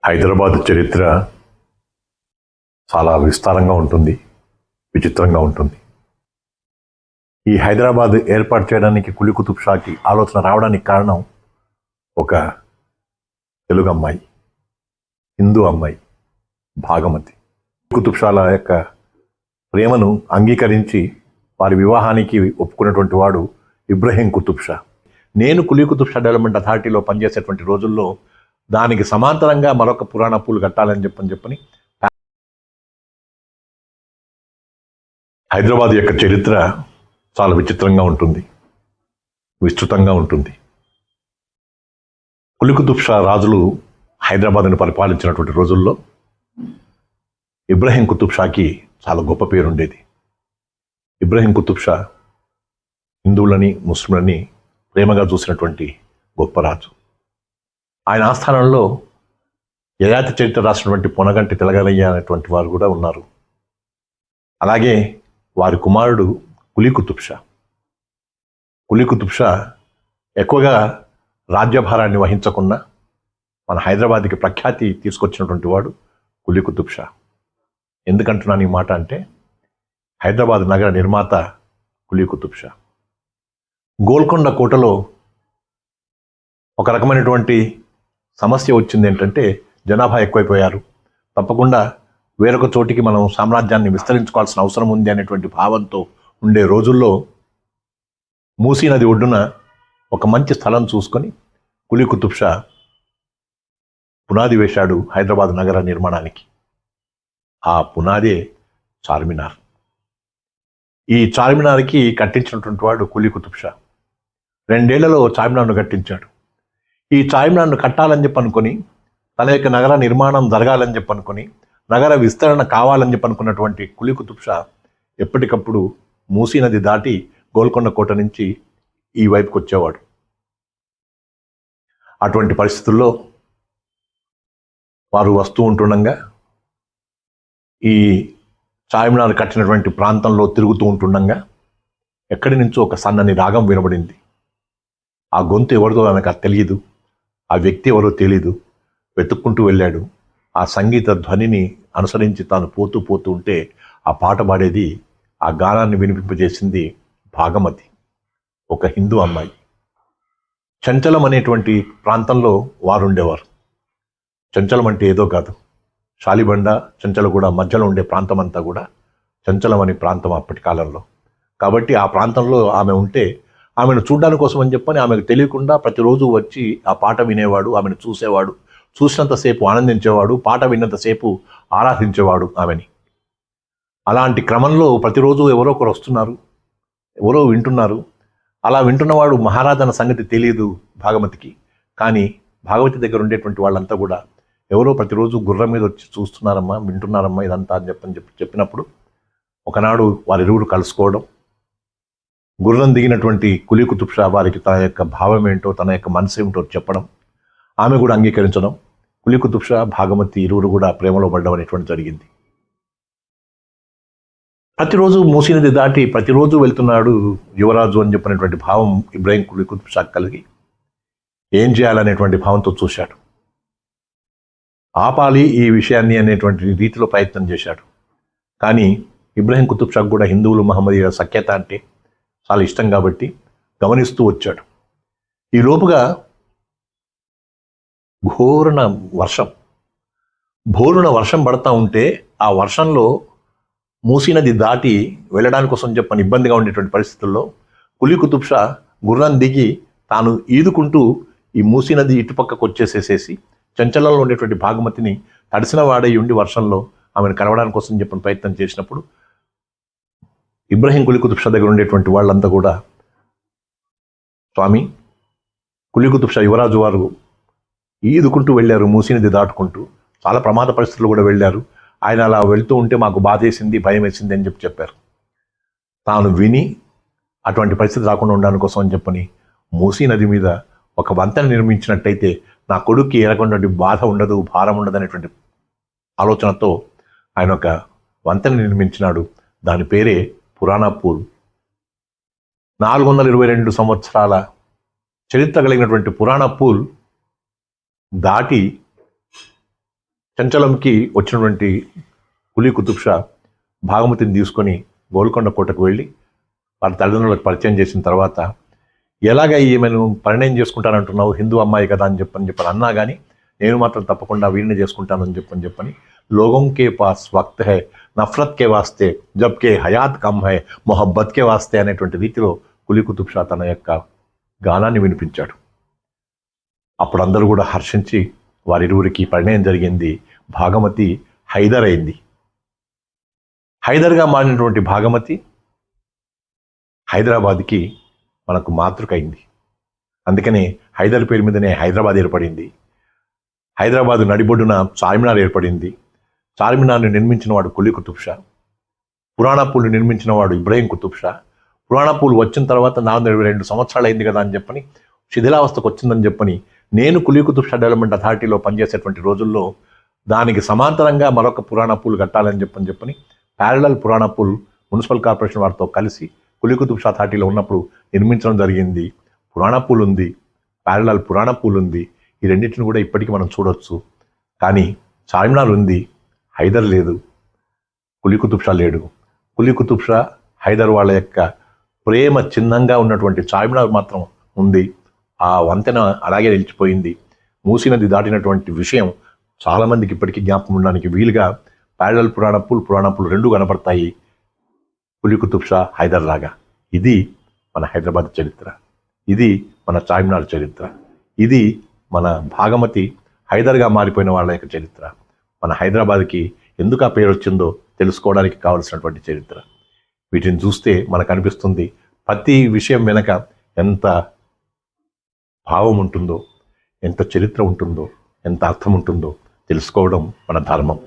హైదరాబాద్ చరిత్ర చాలా విస్తారంగా ఉంటుంది, విచిత్రంగా ఉంటుంది. ఈ హైదరాబాద్ ఏర్పాటు చేయడానికి కులీ కుతుబ్ షాకి ఆలోచన రావడానికి కారణం ఒక తెలుగు అమ్మాయి, హిందూ అమ్మాయి భాగమతి. కుతుబ్ షాల యొక్క ప్రేమను అంగీకరించి వారి వివాహానికి ఒప్పుకున్నటువంటి వాడు ఇబ్రహీం కుతుబ్ షా. నేను కులీ కుతుబ్ షా డెవలప్మెంట్ అథారిటీలో పనిచేసేటువంటి రోజుల్లో దానికి సమాంతరంగా మరొక పురాణ పూలు కట్టాలని చెప్పని హైదరాబాద్ యొక్క చరిత్ర చాలా విచిత్రంగా ఉంటుంది, విస్తృతంగా ఉంటుంది. కులీ కుతుబ్ షా రాజులు హైదరాబాద్ను పరిపాలించినటువంటి రోజుల్లో ఇబ్రహీం కుతుబ్ షాకి చాలా గొప్ప పేరు ఉండేది. ఇబ్రహీం కుతుబ్ షా హిందువులని ముస్లింలని ప్రేమగా చూసినటువంటి గొప్ప రాజు. ఆయన ఆస్థానంలో యయాతి చరిత్ర రాసినటువంటి పొనగంటి తెలగలయ్య అనేటువంటి వారు కూడా ఉన్నారు. అలాగే వారి కుమారుడు కులీ కుతుబ్ షా. కులీ కుతుబ్ షా ఎక్కువగా రాజ్యభారాన్ని వహించకుండా మన హైదరాబాద్కి ప్రఖ్యాతి తీసుకొచ్చినటువంటి వాడు కులీ కుతుబ్ షా. ఎందుకంటున్నాను ఈ మాట అంటే, హైదరాబాద్ నగర నిర్మాత కులీ కుతుబ్ షా. గోల్కొండ కోటలో ఒక రకమైనటువంటి సమస్య వచ్చింది. ఏంటంటే జనాభా ఎక్కువైపోయారు, తప్పకుండా వేరొక చోటికి మనం సామ్రాజ్యాన్ని విస్తరించుకోవాల్సిన అవసరం ఉంది అనేటువంటి భావంతో ఉండే రోజుల్లో మూసీ నది ఒడ్డున ఒక మంచి స్థలం చూసుకొని కులీ కుతుబ్ షా పునాది వేశాడు హైదరాబాద్ నగర నిర్మాణానికి. ఆ పునాదే చార్మినార్. ఈ చార్మినార్కి కట్టించినటువంటి వాడు కులీ కుతుబ్ షా. 2 ఏళ్లలో చార్మినార్ను కట్టించాడు. ఈ చార్మినార్ను కట్టాలని అనుకొని, తన యొక్క నగర నిర్మాణం జరగాలని అనుకొని, నగర విస్తరణ కావాలని అనుకున్నటువంటి కులీ కుతుబ్ షా ఎప్పటికప్పుడు మూసీ నది దాటి గోల్కొండ కోట నుంచి ఈ వైపుకి వచ్చేవాడు. అటువంటి పరిస్థితుల్లో వారు వస్తూ ఉంటుండగా ఈ చార్మినార్ కట్టినటువంటి ప్రాంతంలో తిరుగుతూ ఉంటుండగా ఎక్కడి నుంచో ఒక సన్నని రాగం వినబడింది. ఆ గొంతు ఎవరిదో నాకు తెలియదు, ఆ వ్యక్తి ఎవరో తెలీదు. వెతుక్కుంటూ వెళ్ళాడు. ఆ సంగీత ధ్వనిని అనుసరించి తాను పోతూ ఉంటే ఆ పాట పాడేది, ఆ గానాన్ని వినిపింపజేసింది భాగమతి, ఒక హిందూ అమ్మాయి. చంచలం అనేటువంటి ప్రాంతంలో వారు ఉండేవారు. చంచలం అంటే ఏదో కాదు, షాలిబండ చంచలగూడ మధ్యలో ఉండే ప్రాంతం అంతా కూడా చంచలం అనే ప్రాంతం అప్పటి కాలంలో. కాబట్టి ఆ ప్రాంతంలో ఆమె ఉంటే ఆమెను చూడడానికి కోసం అని చెప్పని ఆమెకు తెలియకుండా ప్రతిరోజు వచ్చి ఆ పాట వినేవాడు, ఆమెను చూసేవాడు. చూసినంతసేపు ఆనందించేవాడు, పాట విన్నంతసేపు ఆరాధించేవాడు ఆమెని. అలాంటి క్రమంలో ప్రతిరోజు ఎవరో ఒకరు వస్తున్నారు, ఎవరో వింటున్నారు. అలా వింటున్నవాడు మహారాజు అన్న సంగతి తెలియదు భాగమతికి. కానీ భాగవతి దగ్గర ఉండేటువంటి వాళ్ళంతా కూడా ఎవరో ప్రతిరోజు గుర్రం మీద వచ్చి చూస్తున్నారమ్మా, వింటున్నారమ్మా ఇదంతా అని చెప్పినప్పుడు ఒకనాడు వారిరువురు కలుసుకోవడం, గుర్రం దిగినటువంటి కులీ కుతుబ్ షా వారికి తన యొక్క భావం ఏంటో, తన యొక్క మనసు ఏమిటో చెప్పడం, ఆమె కూడా అంగీకరించడం, కులీ కుతుబ్ షా భాగమతి ఇరువురు కూడా ప్రేమలో పడడం అనేటువంటి జరిగింది. ప్రతిరోజు మూసీ నది దాటి ప్రతిరోజు వెళ్తున్నాడు యువరాజు అని చెప్పినటువంటి భావం ఇబ్రహీం కులీ కుతుబ్ షా కలిగి ఏం చేయాలనేటువంటి భావంతో చూశాడు. ఆపాలి ఈ విషయాన్ని అనేటువంటి రీతిలో ప్రయత్నం చేశాడు. కానీ ఇబ్రహీం కుతుబ్ షా కూడా హిందువులు మహమ్మదీయుల సఖ్యత అంటే చాలా ఇష్టం కాబట్టి గమనిస్తూ వచ్చాడు. ఈ లోపుగా భోరున వర్షం పడతా ఉంటే ఆ వర్షంలో మూసీ నది దాటి వెళ్ళడానికి కోసం చెప్పని ఇబ్బందిగా ఉండేటువంటి పరిస్థితుల్లో కులీ కుతుబ్ షా గుర్రం దిగి తాను ఈదుకుంటూ ఈ మూసీ నది ఇటుపక్కకు వచ్చేసేసేసి చంచలంలో ఉండేటువంటి భాగమతిని తడిసిన వాడై ఉండి వర్షంలో ఆమెను కలవడానికి కోసం చెప్పని ప్రయత్నం చేసినప్పుడు ఇబ్రహీం కులీ కుతుబ్ షా దగ్గర ఉండేటువంటి వాళ్ళంతా కూడా, స్వామి, కులీ కుతుబ్ షా యువరాజు వారు ఈదుకుంటూ వెళ్ళారు, మూసీ నది దాటుకుంటూ చాలా ప్రమాద పరిస్థితులు కూడా వెళ్ళారు. ఆయన అలా వెళ్తూ ఉంటే మాకు బాధేసింది, భయం వేసింది అని చెప్పారు. తాను విని అటువంటి పరిస్థితి రాకుండా ఉండడానికి కోసం అని చెప్పని మూసీ నది మీద ఒక వంతెన నిర్మించినట్టయితే నా కొడుక్కి ఎలాగొంటి బాధ ఉండదు, భారం ఉండదు అనేటువంటి ఆలోచనతో ఆయన ఒక వంతెన నిర్మించినాడు. దాని పేరే పురాణ పూల్. 422 సంవత్సరాల చరిత్ర కలిగినటువంటి పురాణ పూల్ దాటి చంచలంకి వచ్చినటువంటి కులీ కుతుబ్ షా భాగమతిని తీసుకొని గోల్కొండ కోటకు వెళ్ళి వాళ్ళ తల్లిదండ్రులకు పరిచయం చేసిన తర్వాత ఎలాగ ఈమెను పరిణయం చేసుకుంటానంటున్నావు, హిందూ అమ్మాయి కదా అని చెప్పని అన్నా కానీ నేను మాత్రం తప్పకుండా వీడిని చేసుకుంటానని చెప్పని లోగోం కే పాస్ వక్త్ హై నఫరత్ కే వాస్తే జబ్కే హయాత్ కమ్ హై మొహబ్బత్ కే వాస్తే అనేటువంటి రీతిలో కులీ కుతుబ్ షా తన యొక్క గానాన్ని వినిపించాడు. అప్పుడు అందరూ కూడా హర్షించి వారిరువురికి పరిణయం జరిగింది. భాగమతి హైదర్ అయింది. హైదర్గా మారినటువంటి భాగమతి హైదరాబాద్కి మనకు మాతృకైంది. అందుకనే హైదర్ పేరు మీదనే హైదరాబాద్ ఏర్పడింది. హైదరాబాద్ నడిబొడ్డున చార్మినార్ ఏర్పడింది. చార్మినార్ని నిర్మించిన వాడు కులీ కుతుబ్ షా. పురాణాపూల్ని నిర్మించిన వాడు ఇబ్రహీం కుతుబ్ షా. పురాణాపూల్ వచ్చిన తర్వాత 42 సంవత్సరాలు అయింది కదా అని చెప్పని, శిథిలావస్థకు వచ్చిందని చెప్పని, నేను కులీ కుతుబ్ షా డెవలప్మెంట్ అథారిటీలో పనిచేసేటువంటి రోజుల్లో దానికి సమాంతరంగా మరొక పురాణాపూల్ కట్టాలని చెప్పని ప్యారలల్ పురాణాపూల్ మున్సిపల్ కార్పొరేషన్ వారితో కలిసి కులీ కుతుబ్ షా అథారిటీలో ఉన్నప్పుడు నిర్మించడం జరిగింది. పురాణాపూల్ ఉంది, ప్యారలల్ పురాణాపూల్ ఉంది. ఈ రెండింటిని కూడా ఇప్పటికీ మనం చూడొచ్చు. కానీ చార్మినార్ ఉంది, హైదర్ లేదు, కులీ కుతుబ్ షా లేడు. కులీ కుతుబ్ షా హైదర్ వాళ్ళ యొక్క ప్రేమ చిహ్నంగా ఉన్నటువంటి చార్మినార్ మాత్రం ఉంది. ఆ వంతెన అలాగే నిలిచిపోయింది. మూసీ నది దాటినటువంటి విషయం చాలామందికి ఇప్పటికీ జ్ఞాపకం ఉండడానికి వీలుగా ప్యారలల్ పురాణాపూల్ రెండు కనపడతాయి కులీ కుతుబ్ షా హైదర్ లాగా. ఇది మన హైదరాబాద్ చరిత్ర, ఇది మన చార్మినార్ చరిత్ర, ఇది మన భాగమతి హైదర్గా మారిపోయిన వాళ్ళ యొక్క చరిత్ర. మన హైదరాబాద్కి ఎందుకు ఆ పేరు వచ్చిందో తెలుసుకోవడానికి కావలసినటువంటి చరిత్ర. వీటిని చూస్తే మనకు అనిపిస్తుంది ప్రతి విషయం వెనక ఎంత భావం ఉంటుందో, ఎంత చరిత్ర ఉంటుందో, ఎంత అర్థం ఉంటుందో తెలుసుకోవడం మన ధర్మం.